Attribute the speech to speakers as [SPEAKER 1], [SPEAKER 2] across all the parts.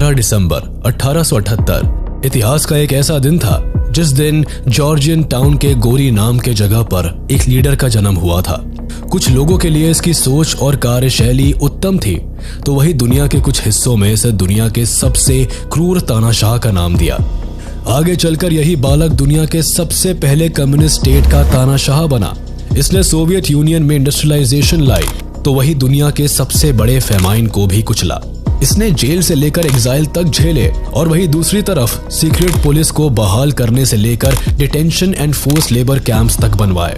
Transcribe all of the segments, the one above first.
[SPEAKER 1] 12 दिसंबर 1878 इतिहास का एक ऐसा दिन था जिस दिन जॉर्जियन टाउन के गोरी नाम के जगह पर एक लीडर का जन्म हुआ था। कुछ लोगों के लिए इसकी सोच और कार्यशैली उत्तम थी, तो वही दुनिया के कुछ हिस्सों में इसे दुनिया के सबसे क्रूर तानाशाह का नाम दिया। आगे चलकर यही बालक दुनिया के सबसे पहले कम्युनिस्ट स्टेट का तानाशाह बना। इसने सोवियत यूनियन में इंडस्ट्रियलाइजेशन लाई, तो वही दुनिया के सबसे बड़े फेमाइन को भी कुचला। इसने जेल से लेकर एग्जाइल तक झेले और वही दूसरी तरफ सीक्रेट पुलिस को बहाल करने से लेकर detention and force labour camps तक बनवाए।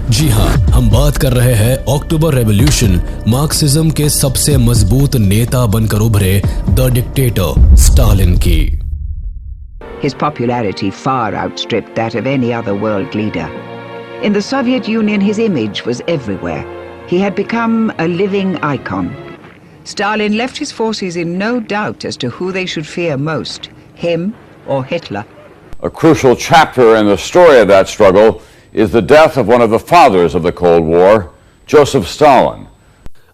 [SPEAKER 1] जी हाँ, हम बात कर रहे हैं अक्टूबर रेवोल्यूशन, मार्क्सिज्म के सबसे मजबूत नेता बनकर उभरे द डिक्टेटर स्टालिन की।
[SPEAKER 2] His popularity far outstripped that of any other world leader. In the Soviet Union, his image was everywhere. He had become a living icon. Stalin left his forces in no doubt as to who they should fear most, him or Hitler.
[SPEAKER 3] A crucial chapter in the story of that struggle is the death of one of the fathers of the Cold War, Joseph Stalin.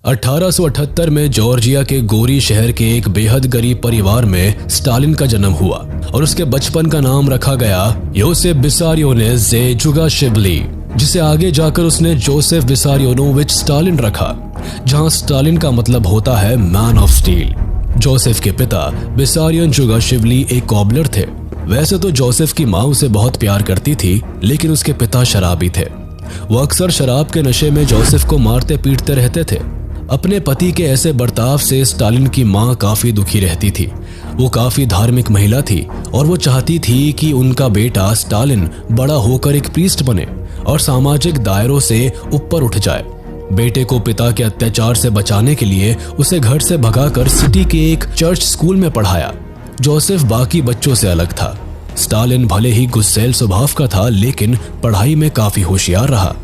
[SPEAKER 1] 1878 में Georgia के गोरी शहर के एक बेहद गरीब परिवार में स्टालिन का जन्म हुआ और उसके बचपन का नाम रखा गया योसेफ विसारियोनोविच जुगाशिवली, जिसे आगे जाकर उसने जोसेफ विसारियोनोविच स्टालिन रखा, जहां स्टालिन का मतलब होता है मैन ऑफ स्टील। जोसेफ के पिता विसारियोन जुगाशिवली एक कॉबलर थे। वैसे तो जोसेफ की माँ उसे बहुत प्यार करती थी, लेकिन उसके पिता शराबी थे। वो अक्सर शराब के नशे में जोसेफ को मारते पीटते रहते थे। अपने पति के ऐसे बर्ताव से स्टालिन की माँ काफी दुखी रहती थी। वो काफी धार्मिक महिला थी और वो चाहती थी कि उनका बेटा स्टालिन बड़ा होकर एक प्रीस्ट बने और सामाजिक दायरों से ऊपर उठ जाए। बेटे को पिता के अत्याचार से बचाने के लिए उसे घर से भगाकर सिटी के एक चर्च स्कूल में पढ़ाया। जोसेफ बाकी बच्चों से अलग था। स्टालिन भले ही गुस्सैल स्वभाव का था, लेकिन पढ़ाई में काफी होशियार रहा।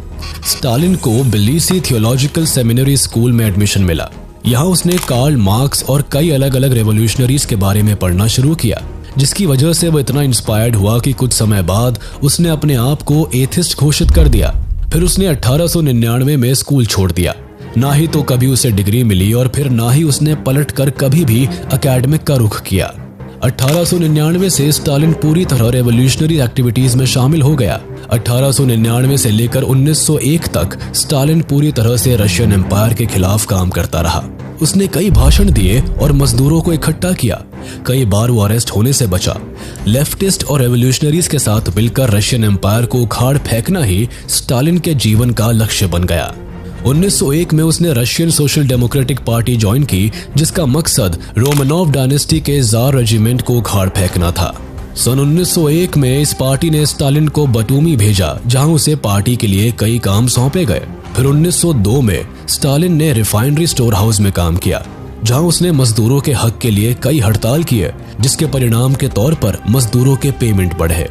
[SPEAKER 1] स्टालिन को बिलीसी थियोलॉजिकल सेमिनरी स्कूल में एडमिशन मिला। यहाँ उसने कार्ल मार्क्स और कई अलग अलग रेवोल्यूशनरीज के बारे में पढ़ना शुरू किया, जिसकी वजह से वो इतना इंस्पायर्ड हुआ कि कुछ समय बाद उसने अपने आप को एथिस्ट घोषित कर दिया। फिर उसने 1899 में स्कूल छोड़ दिया। ना ही तो कभी उसे डिग्री मिली और फिर ना ही उसने पलटकर कभी भी एकेडमिक का रुख किया। 1899 से स्टालिन पूरी तरह रेवोल्यूशनरी एक्टिविटीज में शामिल हो गया। 1899 से लेकर 1901 तक स्टालिन पूरी तरह से रशियन एम्पायर के खिलाफ काम करता रहा। उसने कई भाषण दिए और मजदूरों को इकट्ठा किया। कई बार वो अरेस्ट होने से बचा। लेफ्टिस्ट और रेवोल्यूशनरीज के साथ मिलकर रशियन एम्पायर को उखाड़ फेंकना ही स्टालिन के जीवन का लक्ष्य बन गया। 1901 में उसने Russian social democratic party join की, जिसका मकसद रोमानोव डायनेस्टी के जार रेजिमेंट को उखाड़ फेंकना था। सन 1901 में इस पार्टी ने स्टालिन को बटूमी भेजा, जहां उसे पार्टी के लिए कई काम सौंपे गए। फिर 1902 में स्टालिन ने रिफाइनरी स्टोर हाउस में काम किया, जहां उसने मजदूरों के हक के लिए कई हड़ताल किए, जिसके परिणाम के तौर पर मजदूरों के पेमेंट बढ़े।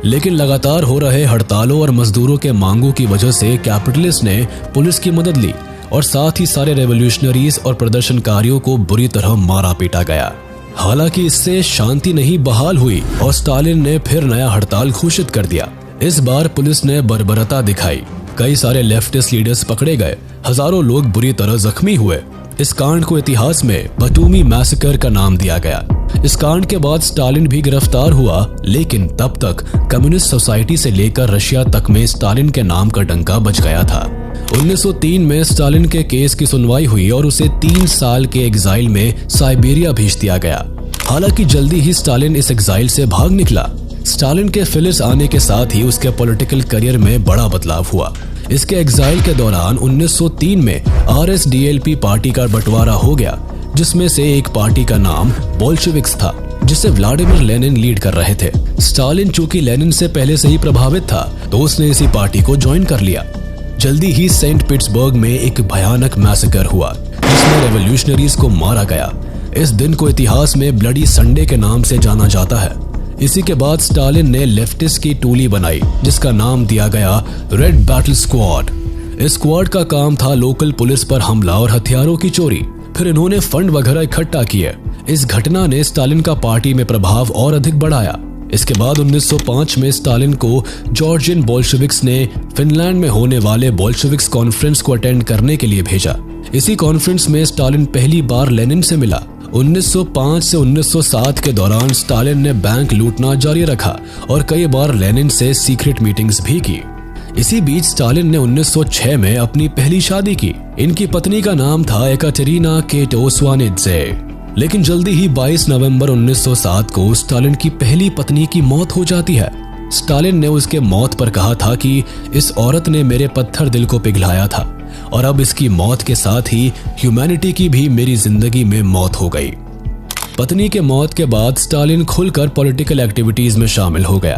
[SPEAKER 1] लेकिन लगातार हो रहे हड़तालों और मजदूरों के मांगों की वजह से कैपिटलिस्ट ने पुलिस की मदद ली और साथ ही सारे रेवोल्यूशनरीज और प्रदर्शनकारियों को बुरी तरह मारा पीटा गया। हालांकि इससे शांति नहीं बहाल हुई और स्टालिन ने फिर नया हड़ताल घोषित कर दिया। इस बार पुलिस ने बर्बरता दिखाई। कई सारे लेफ्टिस्ट लीडर्स पकड़े गए। हजारों लोग बुरी तरह जख्मी हुए। इस कांड को इतिहास में बटूमी मैसेकर का नाम दिया गया। इस कांड के बाद स्टालिन भी गिरफ्तार हुआ, लेकिन तब तक कम्युनिस्ट सोसाइटी से लेकर रशिया तक में स्टालिन के नाम का डंका बज गया था। 1903 में स्टालिन के केस की सुनवाई हुई और उसे 3 साल के एग्जाइल में साइबेरिया भेज दिया गया। हालांकि जल्दी ही स्टालिन इस एग्जाइल से भाग निकला। स्टालिन के फिलिस आने के साथ ही उसके पॉलिटिकल करियर में बड़ा बदलाव हुआ। इसके एग्जाइल के दौरान 1903 में RSDLP पार्टी का बंटवारा हो गया, जिसमें से एक पार्टी का नाम बोल्शेविक्स था, जिसे व्लादिमीर लेनिन लीड कर रहे थे। स्टालिन चूंकि लेनिन से पहले से ही प्रभावित था, तो उसने इसी पार्टी को ज्वाइन कर लिया। जल्दी ही सेंट पीटर्सबर्ग में एक भयानक मैसेकर हुआ, जिसमें रेवोल्यूशनरीज को मारा गया। इस दिन को इतिहास में ब्लडी संडे के नाम से जाना जाता है। इसी के बाद स्टालिन ने लेफ्टिस्ट की टोली बनाई, जिसका नाम दिया गया रेड बैटल स्क्वाड। इस स्क्वाड का काम था लोकल पुलिस पर हमला और हथियारों की चोरी। फिर इन्होंने फंड वगैरह इकट्ठा किए। इस घटना ने स्टालिन का पार्टी में प्रभाव और अधिक बढ़ाया। इसके बाद 1905 में स्टालिन को जॉर्जियन बोल्शेविक्स ने फिनलैंड में होने वाले बोल्शेविक्स कॉन्फ्रेंस को अटेंड करने के लिए भेजा। इसी कॉन्फ्रेंस में स्टालिन पहली बार लेनिन से मिला। 1905 से 1907 के दौरान स्टालिन ने बैंक लूटना जारी रखा और कई बार लेनिन से सीक्रेट मीटिंग्स भी की। इसी बीच स्टालिन ने 1906 में अपनी पहली शादी की। इनकी पत्नी का नाम था एकाटेरिना केटोस्वानिड्जे। लेकिन जल्दी ही 22 नवंबर 1907 को स्टालिन की पहली पत्नी की मौत हो जाती है। स्टालिन ने उसके मौत पर कहा था कि इस औरत ने मेरे पत्थर दिल को पिघलाया था और अब इसकी मौत के साथ ही ह्यूमैनिटी की भी मेरी जिंदगी में मौत हो गई। पत्नी के मौत के बाद स्टालिन खुलकर पॉलिटिकल एक्टिविटीज में शामिल हो गया।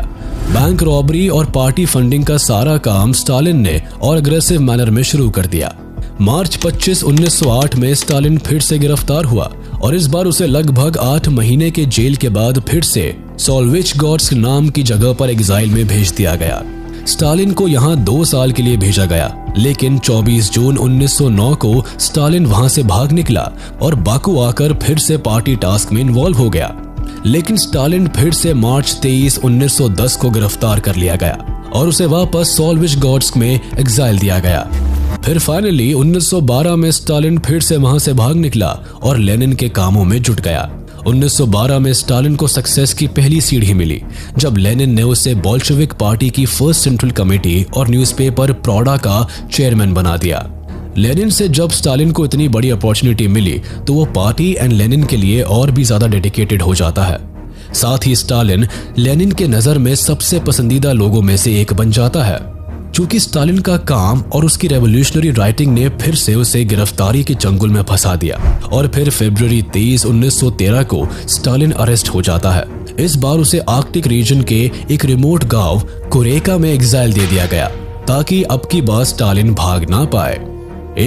[SPEAKER 1] बैंक रॉबरी और पार्टी फंडिंग का सारा काम स्टालिन ने और अग्रेसिव मैनर में शुरू कर दिया। मार्च 25, 1908 में स्टालिन फिर से गिरफ्तार हुआ और इस बार उसे लगभग 8 महीने के जेल के बाद फिर से सोल्विचगॉर्स्क नाम की जगह पर एग्जाइल में भेज दिया गया। स्टालिन को यहाँ 2 साल के लिए भेजा गया, लेकिन 24 जून 1909 को स्टालिन वहां से भाग निकला और बाकू आकर फिर से पार्टी टास्क में इन्वॉल्व हो गया। लेकिन स्टालिन फिर से मार्च 23, 1910 को गिरफ्तार कर लिया गया और उसे वापस सोल्विचगॉर्स्क में एग्जाइल दिया गया। फिर फाइनली 1912 में स्टालिन फिर से वहां से भाग निकला और लेनिन के कामों में जुट गया। 1912 में स्टालिन को सक्सेस की पहली सीढ़ी मिली जब लेनिन ने उसे बोल्शेविक पार्टी की फर्स्ट सेंट्रल कमेटी और न्यूज़पेपर प्रॉडा का चेयरमैन बना दिया। लेनिन से जब स्टालिन को इतनी बड़ी अपॉर्चुनिटी मिली तो वो पार्टी एंड लेनिन के लिए और भी ज्यादा डेडिकेटेड हो जाता है। साथ ही स्टालिन लेनिन के नजर में सबसे पसंदीदा लोगों में से एक बन जाता है। चूंकि स्टालिन का काम और उसकी रेवोल्यूशनरी राइटिंग ने फिर से उसे गिरफ्तारी के चंगुल में फंसा दिया और फिर फरवरी 23, 1913 को स्टालिन अरेस्ट हो जाता है। इस बार उसे आर्कटिक रीजन के एक रिमोट गांव कोरेका में एग्जाइल दे दिया गया ताकि अब की बार स्टालिन भाग ना पाए।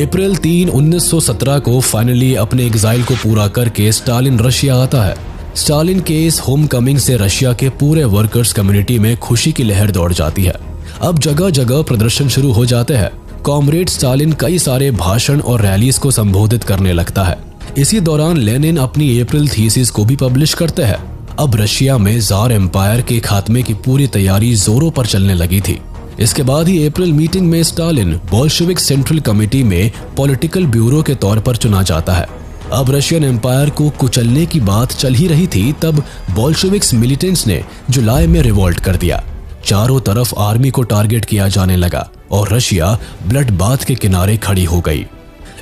[SPEAKER 1] अप्रैल 3, 1917 को फाइनली अपने एग्जाइल को पूरा करके स्टालिन रशिया आता है। स्टालिन के इस होम कमिंग से रशिया के पूरे वर्कर्स कम्युनिटी में खुशी की लहर दौड़ जाती है। अब जगह जगह प्रदर्शन शुरू हो जाते हैं। कॉमरेड स्टालिन कई सारे भाषण और रैलीज को संबोधित करने लगता है। इसी दौरान लेनिन अपनी अप्रैल थीसिस को भी पब्लिश करते हैं। अब रशिया में जार एम्पायर के खात्मे की पूरी तैयारी जोरों पर चलने लगी थी। इसके बाद ही अप्रैल मीटिंग में स्टालिन बोल्शेविक सेंट्रल कमेटी में पॉलिटिकल ब्यूरो के तौर पर चुना जाता है। अब रशियन एम्पायर को कुचलने की बात चल ही रही थी तब बोल्शेविक्स मिलिटेंट्स ने जुलाई में रिवोल्ट कर दिया। चारों तरफ आर्मी को टारगेट किया जाने लगा और रशिया ब्लड बाथ के किनारे खड़ी हो गई।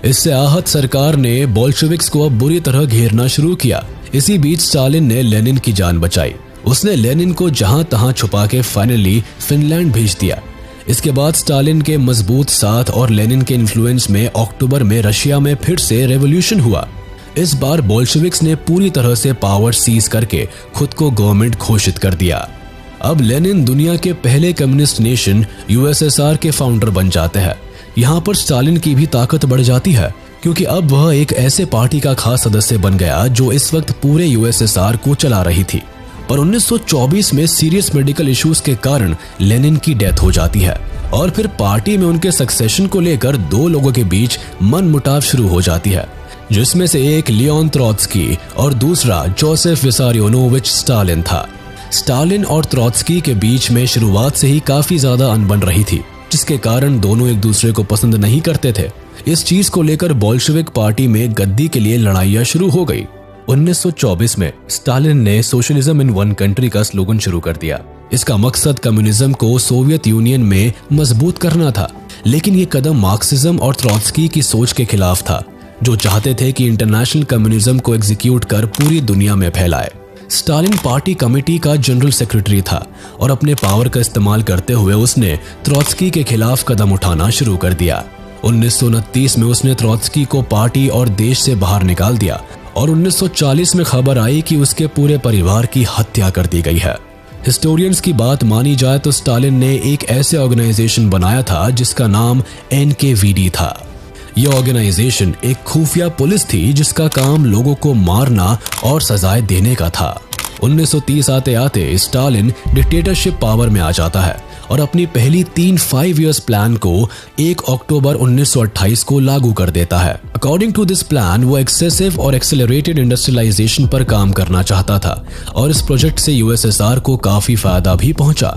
[SPEAKER 1] इससे आहत सरकार ने बोल्शेविक्स को अब बुरी तरह घेरना शुरू किया। इसी बीच स्टालिन ने लेनिन की जान बचाई। उसने लेनिन को जहां तहां छुपा के फाइनली फिनलैंड भेज दिया। इसके बाद स्टालिन के मजबूत साथ और लेनिन के इन्फ्लुएंस में अक्टूबर में रशिया में फिर से रेवोल्यूशन हुआ। इस बार बोल्शेविक्स ने पूरी तरह से पावर सीज करके खुद को गवर्नमेंट घोषित कर दिया। अब लेनिन दुनिया के पहले कम्युनिस्ट नेशन यूएसएसआर के फाउंडर बन जाते हैं। यहाँ पर स्टालिन की भी ताकत बढ़ जाती है क्योंकि अब वह एक ऐसे पार्टी का खास सदस्य बन गया जो इस वक्त पूरे यूएसएसआर को चला रही थी। पर 1924 में सीरियस मेडिकल इश्यूज के कारण लेनिन की डेथ हो जाती है और फिर पार्टी में उनके सक्सेशन को लेकर 2 लोगों के बीच मनमुटाव शुरू हो जाती है, जिसमें से एक लियोन त्रोत्स्की और दूसरा जोसेफ विसारियोनोविच स्टालिन था। स्टालिन और त्रोत्स्की के बीच में शुरुआत से ही काफी ज्यादा अनबन रही थी, जिसके कारण दोनों एक दूसरे को पसंद नहीं करते थे। इस चीज को लेकर बोल्शेविक पार्टी में गद्दी के लिए लड़ाइयां शुरू हो गई। 1924 में स्टालिन ने सोशलिज्म इन वन कंट्री का स्लोगन शुरू कर दिया। इसका मकसद कम्युनिज्म को सोवियत यूनियन में मजबूत करना था, लेकिन ये कदम मार्क्सिज्म और त्रोत्स्की की सोच के खिलाफ था, जो चाहते थे कि इंटरनेशनल कम्युनिज्म को एग्जीक्यूट कर पूरी दुनिया में फैलाए। स्टालिन पार्टी कमेटी का जनरल सेक्रेटरी था और अपने पावर का इस्तेमाल करते हुए उसने त्रोत्स्की के खिलाफ कदम उठाना शुरू कर दिया। 1929 में उसने त्रोत्स्की को पार्टी और देश से बाहर निकाल दिया और 1940 में खबर आई कि उसके पूरे परिवार की हत्या कर दी गई है। हिस्टोरियंस की बात मानी जाए तो स्टालिन ने एक ऐसे ऑर्गेनाइजेशन बनाया था जिसका नाम NKVD था। यह ऑर्गेनाइजेशन एक खुफिया पुलिस थी जिसका काम लोगों को मारना और सजाएं देने का था। 1930 आते आते स्टालिन डिक्टेटरशिप पावर में आ जाता है और अपनी पहली 5 इयर्स प्लान को 1 अक्टूबर 1928 को लागू कर देता है। अकॉर्डिंग टू दिस प्लान वो एक्सेसिव और एक्सेलरेटेड इंडस्ट्रियलाइजेशन पर काम करना चाहता था और इस प्रोजेक्ट से यूएसएसआर को काफी फायदा भी पहुंचा।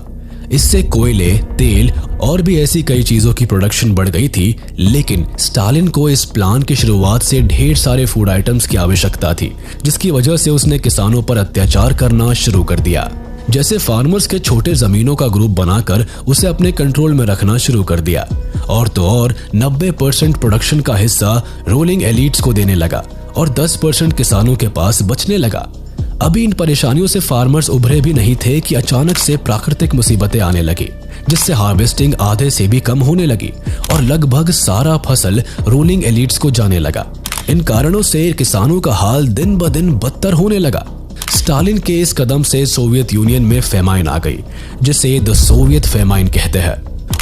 [SPEAKER 1] इससे कोयले, तेल और भी ऐसी कई चीजों की प्रोडक्शन बढ़ गई थी, लेकिन स्टालिन को इस प्लान की शुरुआत से ढेर सारे फूड आइटम्स की आवश्यकता थी, जिसकी वजह से उसने किसानों पर अत्याचार करना शुरू कर दिया। जैसे फार्मर्स के छोटे जमीनों का ग्रुप बनाकर उसे अपने कंट्रोल में रखना शुरू कर दिया, और तो और 90% प्रोडक्शन का हिस्सा रूलिंग एलिट्स को देने लगा और 10% किसानों के पास बचने लगा। अभी इन परेशानियों से फार्मर्स उभरे भी नहीं थे कि अचानक से प्राकृतिक मुसीबतें आने लगी, जिससे हार्वेस्टिंग आधे से भी कम होने लगी और लगभग सारा फसल रूलिंग एलिट्स को जाने लगा। इन कारणों से किसानों का हाल दिन ब दिन बदतर होने लगा। स्टालिन के इस कदम से सोवियत यूनियन में फेमाइन आ गई, जिसे द सोवियत फेमाइन कहते हैं।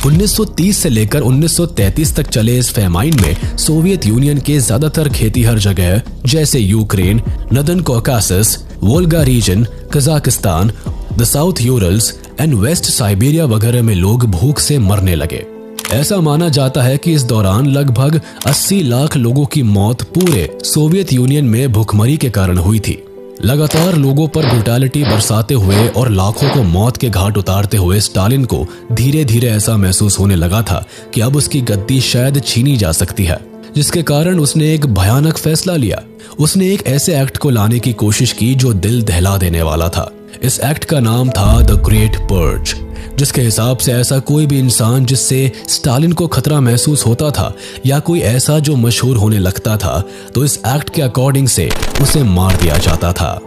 [SPEAKER 1] 1930 से लेकर 1933 तक चले इस फेमाइन में सोवियत यूनियन के ज्यादातर खेतीहर जगह जैसे Ukraine, northern Caucasus, Volga region, Kazakhstan, the South Urals and West Siberia वगैरह में लोग भूख से मरने लगे। ऐसा माना जाता है कि इस दौरान लगभग 80 लाख लोगों की मौत पूरे सोवियत यूनियन में भूखमरी के कारण हुई थी। लगातार लोगों पर ब्रुटैलिटी बरसाते हुए और लाखों को मौत के घाट उतारते हुए स्टालिन को धीरे धीरे ऐसा महसूस होने लगा था कि अब उसकी गद्दी शायद छीनी जा सकती है, जिसके कारण उसने एक भयानक फैसला लिया। उसने एक ऐसे एक्ट को लाने की कोशिश की जो दिल दहला देने वाला था। इस एक्ट का नाम था द ग्रेट पर्ज, जिसके हिसाब से ऐसा कोई भी इंसान जिससे स्टालिन को खतरा महसूस होता था या कोई ऐसा जो मशहूर होने लगता था, तो इस एक्ट के अकॉर्डिंग से उसे मार दिया जाता था।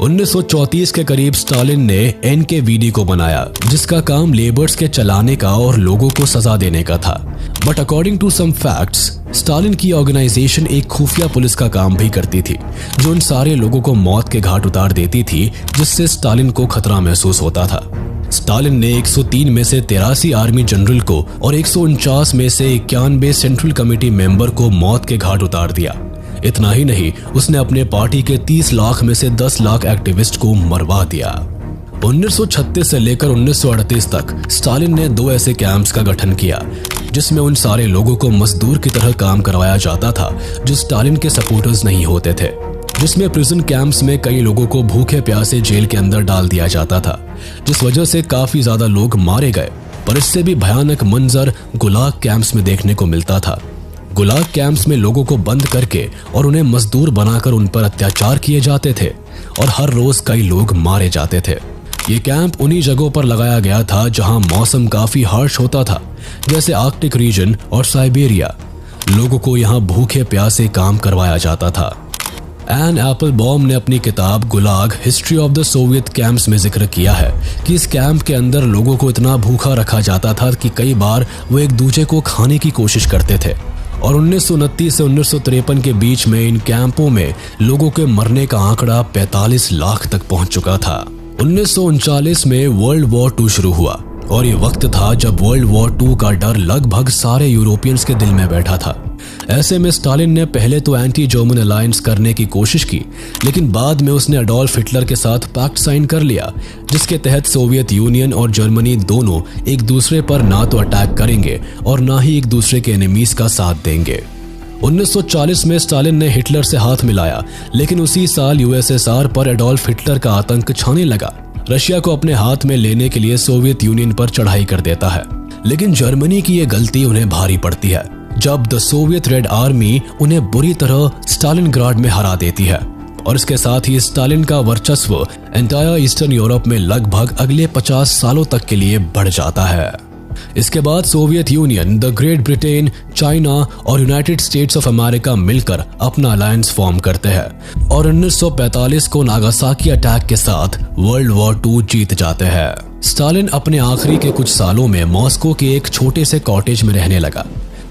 [SPEAKER 1] 1934 के करीब स्टालिन ने एनकेवीडी को बनाया, जिसका काम लेबर्स के चलाने का और लोगों को सजा देने का था। But according to some facts, Stalin की ऑर्गेनाइजेशन एक खुफिया पुलिस का काम भी करती थी, जो इन सारे लोगों को मौत के घाट उतार देती थी, जिससे स्टालिन को खतरा महसूस होता था। स्टालिन ने 103 में से 83 आर्मी जनरल को और 149 में से 91 सेंट्रल कमेटी मेंबर को मौत के घाट उतार दिया। इतना ही नहीं, उसने अपने पार्टी के 30 लाख में से 10 लाख एक्टिविस्ट को मरवा दिया। 1936 से लेकर 1938 तक स्टालिन ने 2 ऐसे कैंप्स का गठन किया, जिसमें उन सारे लोगों को मजदूर की तरह काम करवाया जाता था जो स्टालिन के सपोर्टर्स नहीं होते थे। जिसमें प्रिजन कैंप्स में कई लोगों को भूखे प्यासे जेल के अंदर डाल दिया जाता था, जिस वजह से काफी ज्यादा लोग मारे गए। पर इससे भी भयानक मंजर गुलाग कैंप्स में देखने को मिलता था। गुलाग कैंप्स में लोगों को बंद करके और उन्हें मजदूर बनाकर उन पर अत्याचार किए जाते थे और हर रोज कई लोग मारे जाते थे। ये कैंप उन्हीं जगहों पर लगाया गया था जहां मौसम काफी हार्श होता था, जैसे आर्कटिक रीजन और साइबेरिया। लोगों को यहाँ भूखे प्यासे काम करवाया जाता था। एन एप्पलबॉम ने अपनी किताब Gulag history of the Soviet camps में जिक्र किया है कि इस कैंप के अंदर लोगों को इतना भूखा रखा जाता था कि कई बार वो एक दूसरे को खाने की कोशिश करते थे। और 1929 से 1953 के बीच में इन कैंपों में लोगों के मरने का आंकड़ा 45 लाख तक पहुंच चुका था। 1939 में वर्ल्ड वॉर 2 शुरू हुआ और ये वक्त था जब वर्ल्ड वॉर 2 का डर लगभग सारे यूरोपियंस के दिल में बैठा था। ऐसे में स्टालिन ने पहले तो एंटी जर्मन अलायंस करने की कोशिश की, लेकिन बाद में उसने एडोल्फ हिटलर के साथ पैक्ट साइन कर लिया, जिसके तहत सोवियत यूनियन और जर्मनी दोनों एक दूसरे पर ना तो अटैक करेंगे और ना ही एक दूसरे के एनिमीज का साथ देंगे। 1940 में स्टालिन ने हिटलर से हाथ मिलाया, लेकिन उसी साल यूएसएसआर पर एडोल्फ हिटलर का आतंक छाने लगा। रशिया को अपने हाथ में लेने के लिए सोवियत यूनियन पर चढ़ाई कर देता है, लेकिन जर्मनी की ये गलती उन्हें भारी पड़ती है जब द सोवियत रेड आर्मी उन्हें बुरी तरह स्टालिनग्राड में हरा देती है। और इसके साथ ही स्टालिन का वर्चस्व एंटायर ईस्टर्न यूरोप में लगभग अगले 50 सालों तक के लिए बढ़ जाता है। इसके बाद Soviet union, the great Britain, China और यूनाइटेड स्टेट्स ऑफ अमेरिका मिलकर अपना अलायंस फॉर्म करते हैं और 1945 को नागासाकी अटैक के साथ वर्ल्ड वॉर 2 जीत जाते हैं। स्टालिन अपने आखिरी के कुछ सालों में मॉस्को के एक छोटे से कॉटेज में रहने लगा,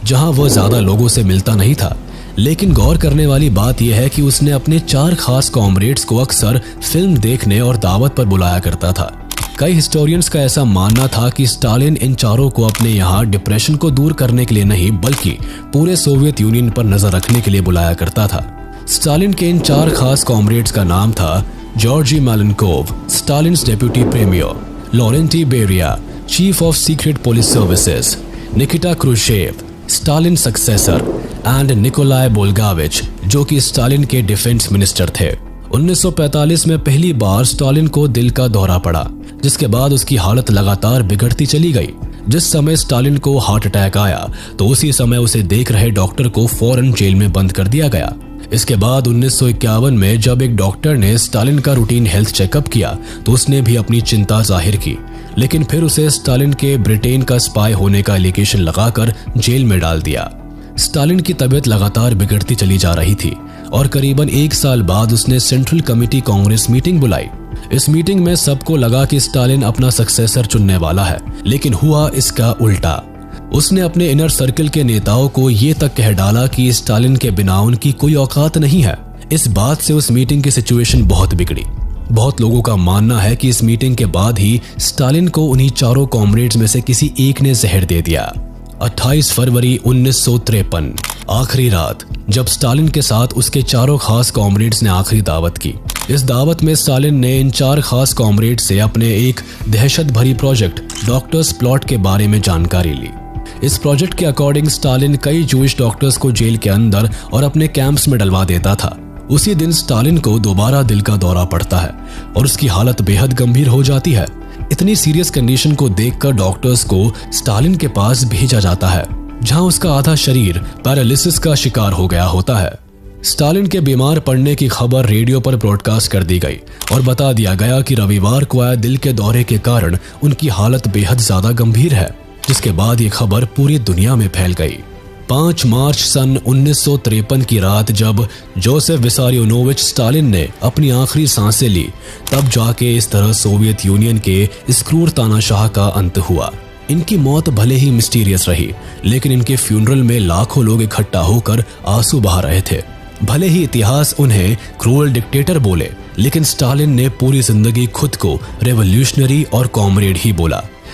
[SPEAKER 1] जहां वह ज्यादा लोगों से मिलता नहीं था। लेकिन गौर करने वाली बात यह है कि उसने अपने 4 खास कॉमरेड्स को अक्सर फिल्म देखने और दावत पर बुलाया करता था। कई हिस्टोरियंस का ऐसा मानना था कि स्टालिन इन चारों को अपने यहाँ डिप्रेशन को दूर करने के लिए नहीं, बल्कि पूरे सोवियत यूनियन पर नजर रखने के लिए बुलाया करता था। स्टालिन के इन 4 खास कॉमरेड्स का नाम था Georgy Malenkov, Stalin's deputy premier, Lavrentiy Beria, chief of secret police services, Nikita Khrushchev, Stalin successor, and Nikolai Bolgavich, जो कि स्टालिन के डिफेंस मिनिस्टर थे। 1945 में पहली बार स्टालिन को दिल का दौरा पड़ा, जिसके बाद उसकी हालत लगातार बिगड़ती चली गई। जिस समय स्टालिन को हार्ट अटैक आया तो उसी समय उसे देख रहे डॉक्टर को फौरन जेल में बंद कर दिया गया। इसके बाद 1951 में जब एक डॉक्टर ने स्टालिन का रूटीन हेल्थ चेकअप किया तो उसने भी अपनी चिंता जाहिर की, लेकिन फिर उसे स्टालिन के ब्रिटेन का स्पाई होने का एलिगेशन लगाकर जेल में डाल दिया। स्टालिन की तबीयत लगातार बिगड़ती चली जा रही थी और करीबन 1 साल बाद उसने सेंट्रल कमेटी कांग्रेस मीटिंग बुलाई। इस मीटिंग में सबको लगा कि स्टालिन अपना सक्सेसर चुनने वाला है, लेकिन हुआ इसका उल्टा। उसने अपने इनर सर्कल के नेताओं को ये तक कह डाला कि स्टालिन के बिना उनकी कोई औकात नहीं है। इस बात से उस मीटिंग की सिचुएशन बहुत बिगड़ी। बहुत लोगों का मानना है कि इस मीटिंग के बाद ही स्टालिन को उन्हीं चारों कॉमरेड्स में से किसी एक ने जहर दे दिया। 28 फरवरी 1953 आखिरी रात, जब स्टालिन के साथ उसके चारों खास कॉमरेड्स ने आखिरी दावत की। इस दावत में स्टालिन ने इन 4 खास कॉमरेड से अपने एक दहशत भरी प्रोजेक्ट डॉक्टर्स प्लॉट के बारे में जानकारी ली। इस प्रोजेक्ट के अकॉर्डिंग स्टालिन कई जूइश डॉक्टर्स को जेल के अंदर और अपने कैंप्स में डलवा देता था। उसी दिन स्टालिन को दोबारा दिल का दौरा पड़ता है और उसकी हालत बेहद गंभीर हो जाती है। इतनी सीरियस कंडीशन को देखकर डॉक्टर्स को स्टालिन के पास भेजा जाता है, जहां उसका आधा शरीर पैरालिसिस का शिकार हो गया होता है। स्टालिन के बीमार पड़ने की खबर रेडियो पर ब्रॉडकास्ट कर दी गई और बता दिया गया कि रविवार को आए दिल के दौरे के कारण उनकी हालत बेहद ज्यादा गंभीर है, जिसके बाद ये खबर पूरी दुनिया में फैल गई। 5 मार्च सन 1953 की रात जब जोसेफ विसारियोनोविच स्टालिन ने अपनी आखिरी सांसें ली, तब जाके इस तरह सोवियत यूनियन के इस क्रूर तानाशाह का अंत हुआ। इनकी मौत भले ही मिस्टीरियस रही, लेकिन इनके फ्यूनरल में लाखों लोग इकट्ठा होकर आंसू बहा रहे थे। भले ही इतिहास उन्हें क्रूअल डिक्टेटर बोले, लेकिन स्टालिन ने पूरी जिंदगी खुद को रेवोल्यूशनरी और कॉमरेड ही बोला।